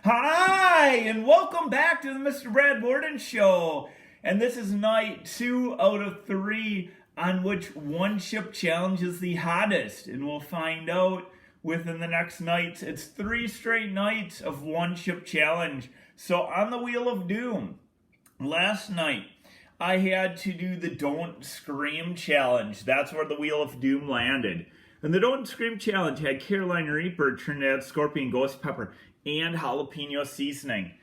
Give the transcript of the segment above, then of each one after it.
Hi, and welcome back to the Mr. Brad Worden Show. And this is night 2 out of 3 on which one chip challenge is the hottest. And we'll find out within the next nights. It's 3 straight nights of one chip challenge. So on the Wheel of Doom, last night I had to do the Don't Scream challenge. That's where the Wheel of Doom landed. And the Don't Scream challenge had Carolina Reaper, Trinidad Scorpion, Ghost Pepper, and jalapeno seasoning.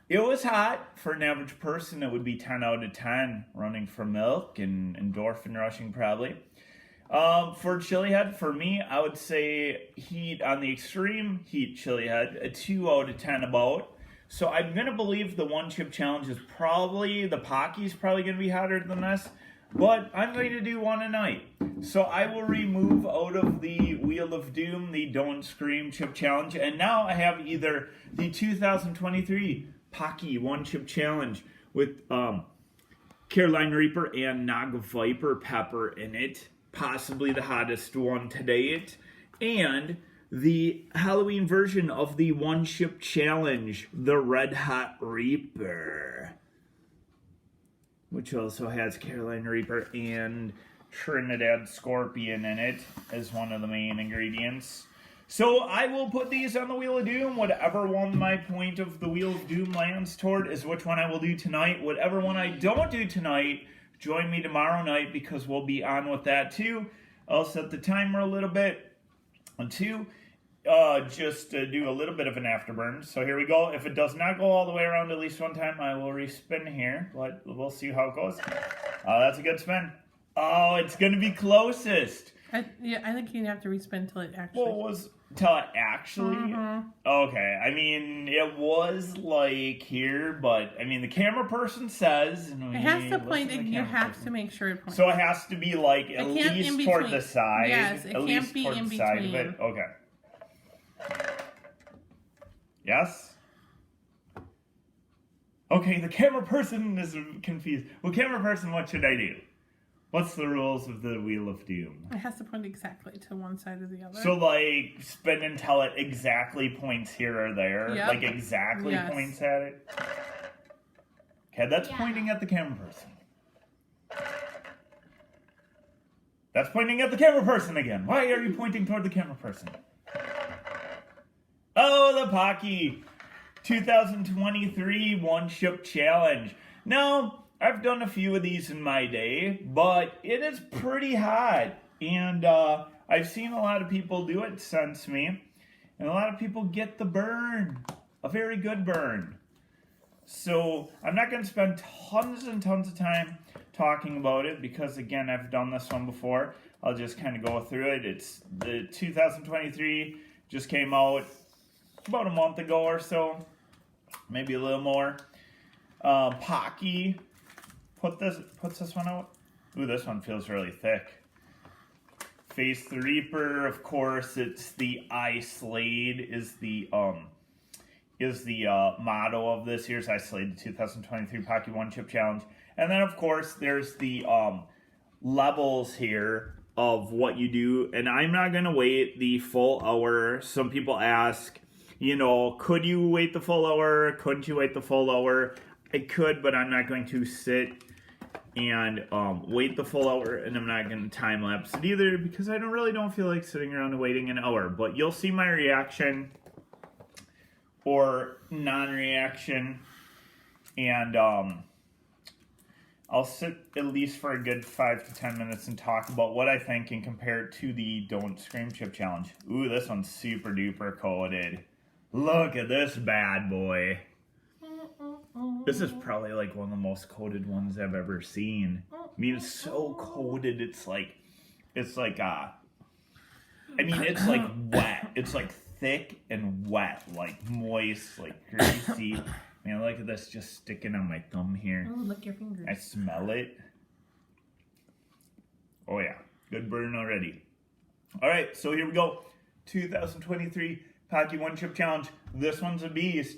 It was hot. For an average person, it would be 10 out of 10, running for milk and endorphin rushing probably. For chili head, for me, I would say heat on the extreme heat chili head, a 2 out of 10 about. So I'm going to believe the one chip challenge is probably, the Paqui's probably going to be hotter than this. But I'm going to do one a night. So I will remove out of the Wheel of Doom the Don't Scream Chip Challenge. And now I have either the 2023 Paqui One Chip Challenge with Carolina Reaper and Naga Viper pepper in it. Possibly the hottest one to date. And the Halloween version of the One Chip Challenge, the Red Hot Reaper, which also has Carolina Reaper and Trinidad Scorpion in it as one of the main ingredients. So I will put these on the Wheel of Doom. Whatever one my point of the Wheel of Doom lands toward is which one I will do tonight. Whatever one I don't do tonight, join me tomorrow night because we'll be on with that too. I'll set the timer a little bit to just do a little bit of an afterburn. So here we go. If it does not go all the way around at least one time, I will respin here, but we'll see how it goes. That's a good spin. Oh, it's going to be closest. I think you have to respin till it actually. Till it actually? Mm-hmm. Okay, I mean, it was like here, but I mean, the camera person says. And it has to point, you have to make sure it points. So it has to be like at least toward the side. Yes, it can't be in between. Side of it. Okay. Yes? Okay, the camera person is confused. Well, camera person, what should I do? What's the rules of the Wheel of Doom? It has to point exactly to one side or the other. So, like, spin until it exactly points here or there? Yep. Like, exactly points at it? Okay, that's pointing at the camera person. That's pointing at the camera person again. Why are you pointing toward the camera person? Oh, the Paqui 2023 One Chip Challenge. Now, I've done a few of these in my day, but it is pretty hot. And I've seen a lot of people do it since me. And a lot of people get the burn. A very good burn. So, I'm not going to spend tons and tons of time talking about it because, again, I've done this one before. I'll just kind of go through it. It's the 2023 just came out about a month ago or so, maybe a little more. Paqui puts this one out. Ooh, this one feels really thick. Face the Reaper, of course. It's the I Slayed is the motto of this year's I Slayed the 2023 Paqui One Chip Challenge. And then, of course, there's the levels here of what you do. And I'm not going to wait the full hour. Some people ask, could you wait the full hour? Couldn't you wait the full hour? I could, but I'm not going to sit and wait the full hour, and I'm not going to time lapse it either because I don't feel like sitting around and waiting an hour. But you'll see my reaction or non-reaction, and I'll sit at least for a good 5 to 10 minutes and talk about what I think and compare it to the Don't Scream Chip Challenge. Ooh, this one's super duper coated. Look at this bad boy. This is probably like one of the most coated ones I've ever seen. I mean, it's so coated. It's like wet. It's like thick and wet, like moist, like greasy. Man, look at this just sticking on my thumb here. Oh, lick your fingers. I smell it. Oh yeah, good burn already. All right, so here we go. 2023 Paqui One Chip Challenge. This one's a beast.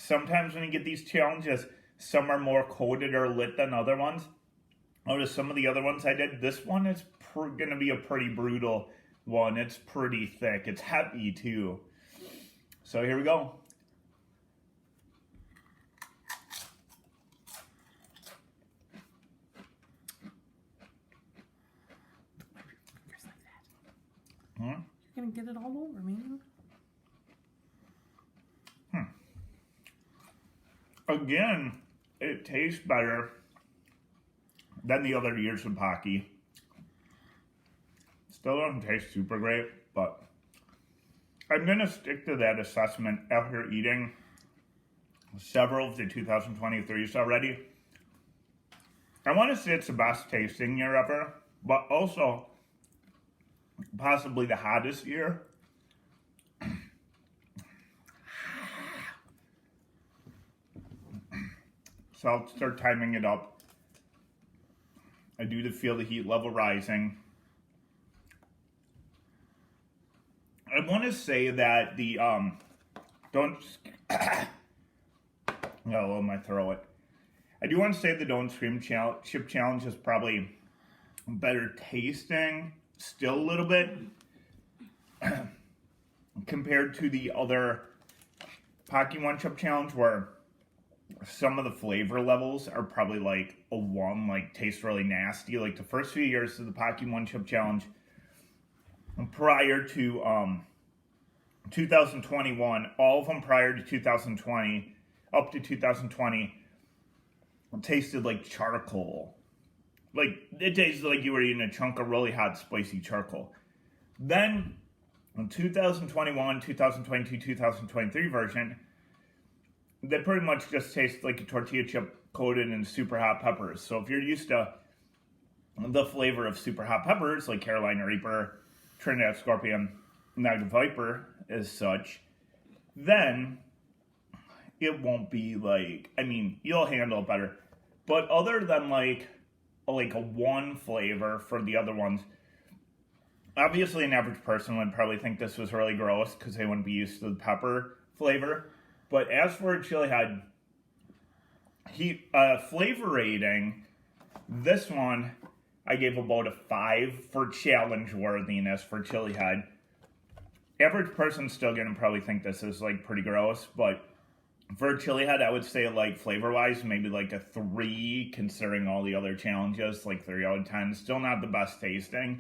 Sometimes when you get these challenges, some are more coated or lit than other ones. Notice some of the other ones I did. This one is going to be a pretty brutal one. It's pretty thick. It's heavy too. So here we go. going to get it all over, man. Again, it tastes better than the other years of Paqui. Still doesn't taste super great, but I'm going to stick to that assessment after eating several of the 2023s already. I want to say it's the best tasting year ever, but also possibly the hottest year. So I'll start timing it up. I do feel the heat level rising. I want to say that the don't oh my throat. I do want to say the Don't Scream Chip Challenge is probably better tasting, still a little bit, compared to the other Paqui One Chip Challenge, where some of the flavor levels are probably like a 1, like tastes really nasty. Like the first few years of the Paqui One Chip Challenge, prior to 2021, all of them prior to 2020, up to 2020, tasted like charcoal. Like, it tasted like you were eating a chunk of really hot, spicy charcoal. Then, in 2021, 2022, 2023 version, they pretty much just taste like a tortilla chip coated in super hot peppers. So if you're used to the flavor of super hot peppers, like Carolina Reaper, Trinidad Scorpion, Niagara Viper as such, then it won't be like, I mean, you'll handle it better. But other than like a 1 flavor for the other ones, obviously an average person would probably think this was really gross because they wouldn't be used to the pepper flavor. But as for a chili head, flavor rating, this one I gave about a 5 for challenge worthiness for chili head. Average person's still gonna probably think this is like pretty gross, but for a chili head, I would say like flavor wise, maybe like a 3, considering all the other challenges, like 3 out of 10. Still not the best tasting,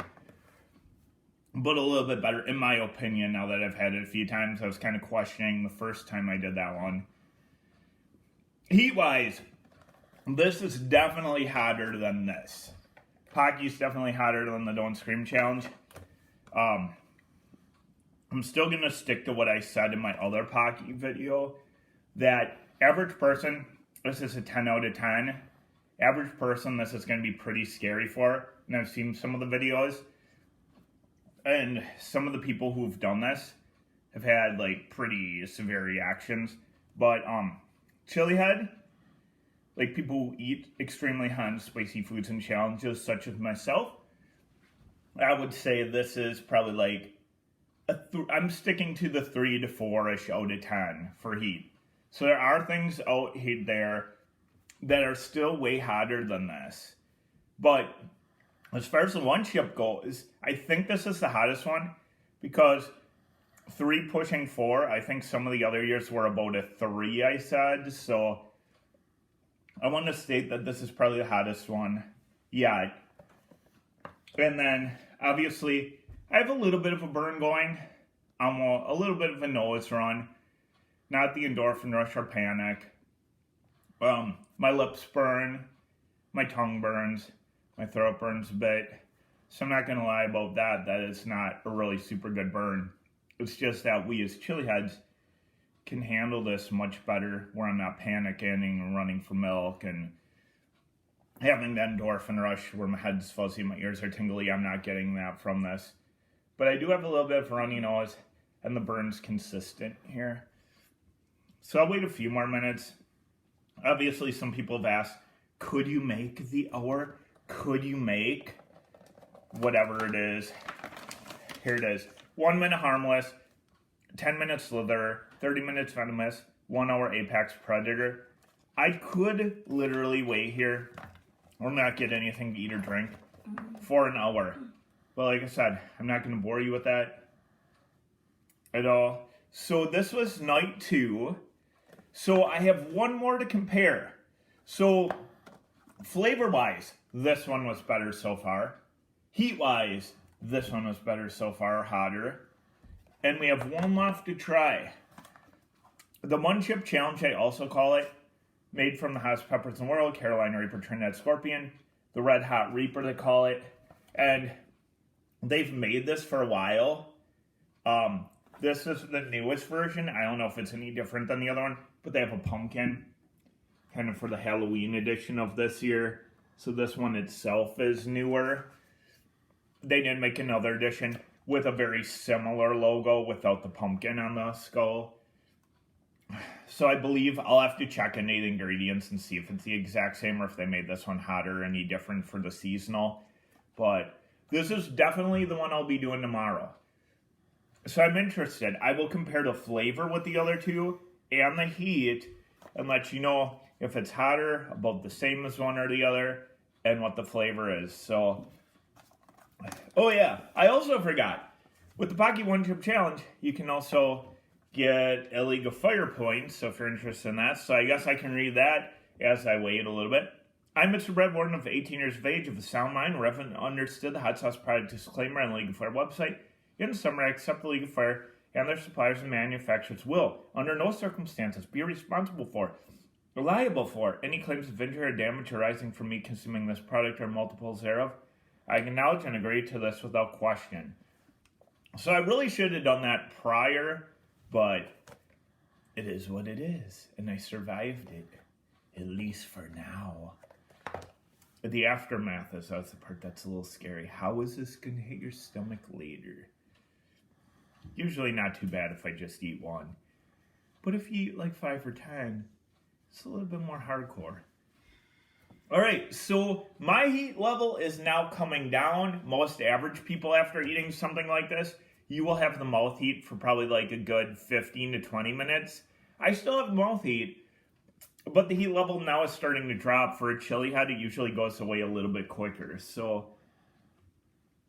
but a little bit better in my opinion. Now that I've had it a few times, I was kind of questioning the first time I did that one. Heat wise, this is definitely hotter than this. Paqui's definitely hotter than the Don't Scream Challenge. I'm still gonna stick to what I said in my other Paqui video, that average person, this is a 10 out of 10. Average person, this is going to be pretty scary for. And I've seen some of the videos, and some of the people who've done this have had like pretty severe reactions. But chili head, like people who eat extremely hot and spicy foods and challenges such as myself, I would say this is probably like I'm sticking to the 3 to 4-ish out of 10 for heat. So there are things out here there that are still way hotter than this. But as far as the one chip goes, I think this is the hottest one, because 3 pushing 4, I think some of the other years were about a 3, I said. So I want to state that this is probably the hottest one yet. And then, obviously, I have a little bit of a burn going. I'm a little bit of a nose run. Not the endorphin rush or panic. My lips burn, my tongue burns, my throat burns a bit. So I'm not going to lie about that. That is not a really super good burn. It's just that we as chili heads can handle this much better, where I'm not panicking and running for milk and having that endorphin rush where my head's fuzzy, my ears are tingly. I'm not getting that from this. But I do have a little bit of a runny nose, and the burn's consistent here. So I'll wait a few more minutes. Obviously, some people have asked, could you make the hour? Could you make whatever it is? Here it is. 1 minute harmless, 10 minutes slither, 30 minutes venomous, 1 hour apex predator. I could literally wait here or not get anything to eat or drink for an hour. But like I said, I'm not going to bore you with that at all. So this was night 2. So I have one more to compare. So flavor-wise, this one was better so far. Heat-wise, this one was better so far, hotter. And we have one left to try. The One Chip Challenge, I also call it. Made from the hottest peppers in the world. Carolina Reaper, Trinidad Scorpion. The Red Hot Reaper, they call it. And they've made this for a while. This is the newest version. I don't know if it's any different than the other one. But they have a pumpkin. Kind of for the Halloween edition of this year. So this one itself is newer. They did make another edition with a very similar logo without the pumpkin on the skull. So I believe I'll have to check into the ingredients and see if it's the exact same or if they made this one hotter or any different for the seasonal. But this is definitely the one I'll be doing tomorrow. So I'm interested. I will compare the flavor with the other two and the heat and let you know if it's hotter, about the same as one or the other, and what the flavor is. So, oh yeah, I also forgot. With the Paqui One Chip Challenge, you can also get a League of Fire points, so if you're interested in that. So I guess I can read that as I wait a little bit. I'm Mr. Brad Worden of 18 years of age, of a sound mind, who haven't understood the hot sauce product disclaimer on the League of Fire website. In summary, I accept the League of Fire and their suppliers and manufacturers will, under no circumstances, be responsible for, or liable for, any claims of injury or damage arising from me consuming this product or multiples thereof. I acknowledge and agree to this without question. So I really should have done that prior, but it is what it is, and I survived it, at least for now. The aftermath is that's the part that's a little scary. How is this going to hit your stomach later? Usually not too bad if I just eat one. But if you eat like 5 or 10, it's a little bit more hardcore. All right, so my heat level is now coming down. Most average people after eating something like this, you will have the mouth heat for probably like a good 15 to 20 minutes. I still have mouth heat, but the heat level now is starting to drop. For a chili head, it usually goes away a little bit quicker. So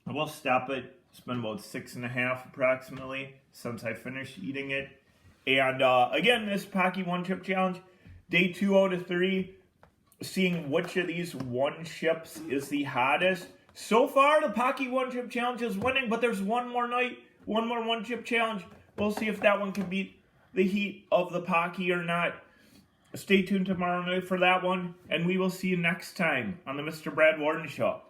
I will stop it. It's been about 6.5 approximately since I finished eating it. And again, this Paqui One Chip Challenge, day 2 out of 3, seeing which of these one chips is the hottest. So far, the Paqui One Chip Challenge is winning, but there's one more night, one more One Chip Challenge. We'll see if that one can beat the heat of the Paqui or not. Stay tuned tomorrow night for that one, and we will see you next time on the Mr. Brad Worden Show.